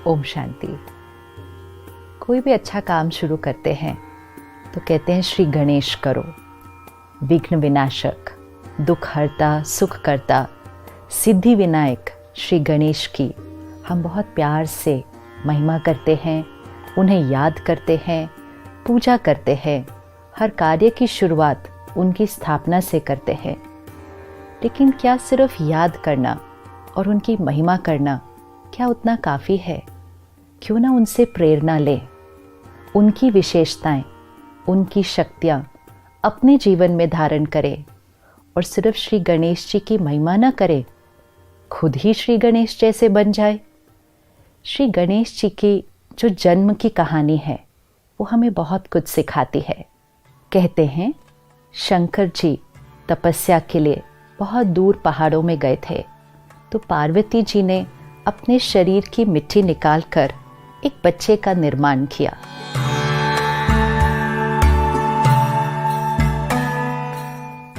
ओम शांति। कोई भी अच्छा काम शुरू करते हैं तो कहते हैं श्री गणेश करो। विघ्न विनाशक, दुख हरता, सुख करता, सिद्धि विनायक श्री गणेश की हम बहुत प्यार से महिमा करते हैं, उन्हें याद करते हैं, पूजा करते हैं। हर कार्य की शुरुआत उनकी स्थापना से करते हैं। लेकिन क्या सिर्फ याद करना और उनकी महिमा करना क्या उतना काफ़ी है? क्यों ना उनसे प्रेरणा लें, उनकी विशेषताएं, उनकी शक्तियाँ अपने जीवन में धारण करें और सिर्फ श्री गणेश जी की महिमा न करें, खुद ही श्री गणेश जैसे बन जाए। श्री गणेश जी की जो जन्म की कहानी है वो हमें बहुत कुछ सिखाती है। कहते हैं शंकर जी तपस्या के लिए बहुत दूर पहाड़ों में गए थे, तो पार्वती जी ने अपने शरीर की मिट्टी निकालकर एक बच्चे का निर्माण किया।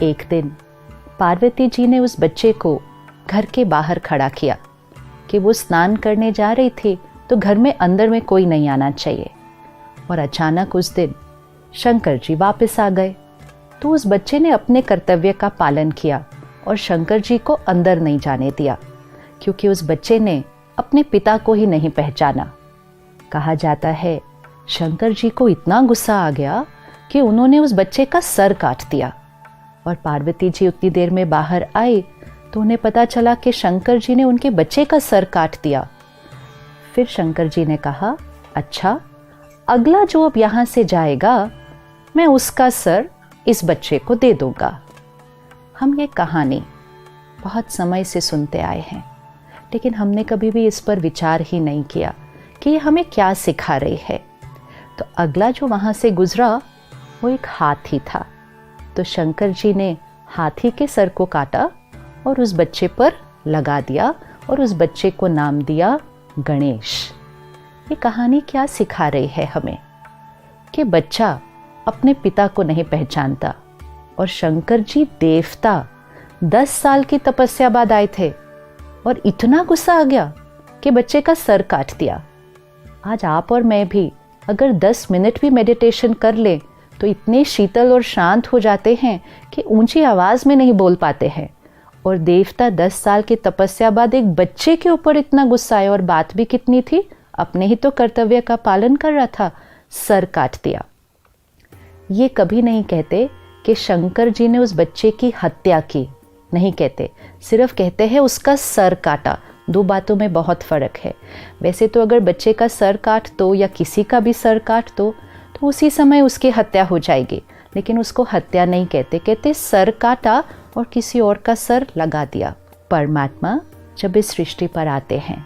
एक दिन पार्वती जी ने उस बच्चे को घर के बाहर खड़ा किया कि वो स्नान करने जा रही थी, तो घर में अंदर में कोई नहीं आना चाहिए। और अचानक उस दिन शंकर जी वापस आ गए, तो उस बच्चे ने अपने कर्तव्य का पालन किया और शंकर जी को अंदर नहीं जाने दिया, क्योंकि उस बच्चे ने अपने पिता को ही नहीं पहचाना। कहा जाता है शंकर जी को इतना गुस्सा आ गया कि उन्होंने उस बच्चे का सर काट दिया। और पार्वती जी उतनी देर में बाहर आई तो उन्हें पता चला कि शंकर जी ने उनके बच्चे का सर काट दिया। फिर शंकर जी ने कहा, अच्छा, अगला जो अब यहाँ से जाएगा मैं उसका सर इस बच्चे को दे दूंगा। हम ये कहानी बहुत समय से सुनते आए हैं, लेकिन हमने कभी भी इस पर विचार ही नहीं किया कि ये हमें क्या सिखा रही है। तो अगला जो वहाँ से गुजरा वो एक हाथी था, तो शंकर जी ने हाथी के सर को काटा और उस बच्चे पर लगा दिया और उस बच्चे को नाम दिया गणेश। ये कहानी क्या सिखा रही है हमें कि बच्चा अपने पिता को नहीं पहचानता, और शंकर जी देवता 10 साल की तपस्या बाद आए थे और इतना गुस्सा आ गया कि बच्चे का सर काट दिया। आज आप और मैं भी अगर 10 मिनट भी मेडिटेशन कर लें तो इतने शीतल और शांत हो जाते हैं कि ऊंची आवाज में नहीं बोल पाते हैं। और देवता 10 साल की तपस्या बाद एक बच्चे के ऊपर इतना गुस्सा आया, और बात भी कितनी थी, अपने ही तो कर्तव्य का पालन कर रहा था, सर काट दिया। ये कभी नहीं कहते कि शंकर जी ने उस बच्चे की हत्या की, नहीं कहते, सिर्फ कहते हैं उसका सर काटा। दो बातों में बहुत फ़र्क है। वैसे तो अगर बच्चे का सर काट दो या किसी का भी सर काट दो तो उसी समय उसकी हत्या हो जाएगी, लेकिन उसको हत्या नहीं कहते, कहते सर काटा और किसी और का सर लगा दिया। परमात्मा जब इस सृष्टि पर आते हैं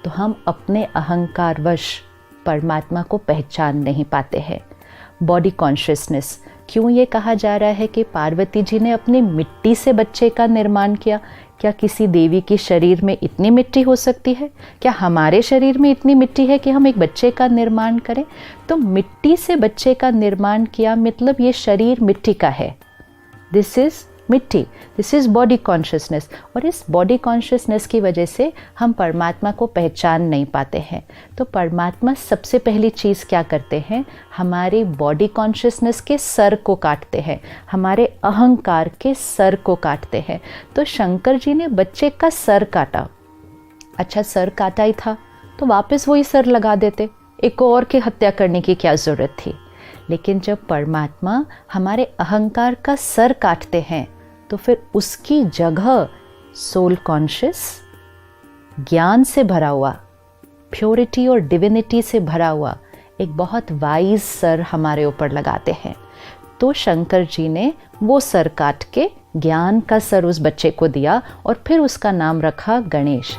तो हम अपने अहंकारवश परमात्मा को पहचान नहीं पाते हैं। बॉडी कॉन्शियसनेस, क्यों ये कहा जा रहा है कि पार्वती जी ने अपनी मिट्टी से बच्चे का निर्माण किया? क्या किसी देवी के शरीर में इतनी मिट्टी हो सकती है? क्या हमारे शरीर में इतनी मिट्टी है कि हम एक बच्चे का निर्माण करें? तो मिट्टी से बच्चे का निर्माण किया मतलब ये शरीर मिट्टी का है। दिस इज मिट्टी, दिस इज बॉडी कॉन्शियसनेस। और इस बॉडी कॉन्शियसनेस की वजह से हम परमात्मा को पहचान नहीं पाते हैं। तो परमात्मा सबसे पहली चीज़ क्या करते हैं, हमारी बॉडी कॉन्शियसनेस के सर को काटते हैं, हमारे अहंकार के सर को काटते हैं। तो शंकर जी ने बच्चे का सर काटा। अच्छा, सर काटा ही था तो वापस वही सर लगा देते, एक और की हत्या करने की क्या ज़रूरत थी? लेकिन जब परमात्मा हमारे अहंकार का सर काटते हैं तो फिर उसकी जगह सोल कॉन्शियस, ज्ञान से भरा हुआ, प्योरिटी और डिविनिटी से भरा हुआ एक बहुत वाइज सर हमारे ऊपर लगाते हैं। तो शंकर जी ने वो सर काट के ज्ञान का सर उस बच्चे को दिया और फिर उसका नाम रखा गणेश।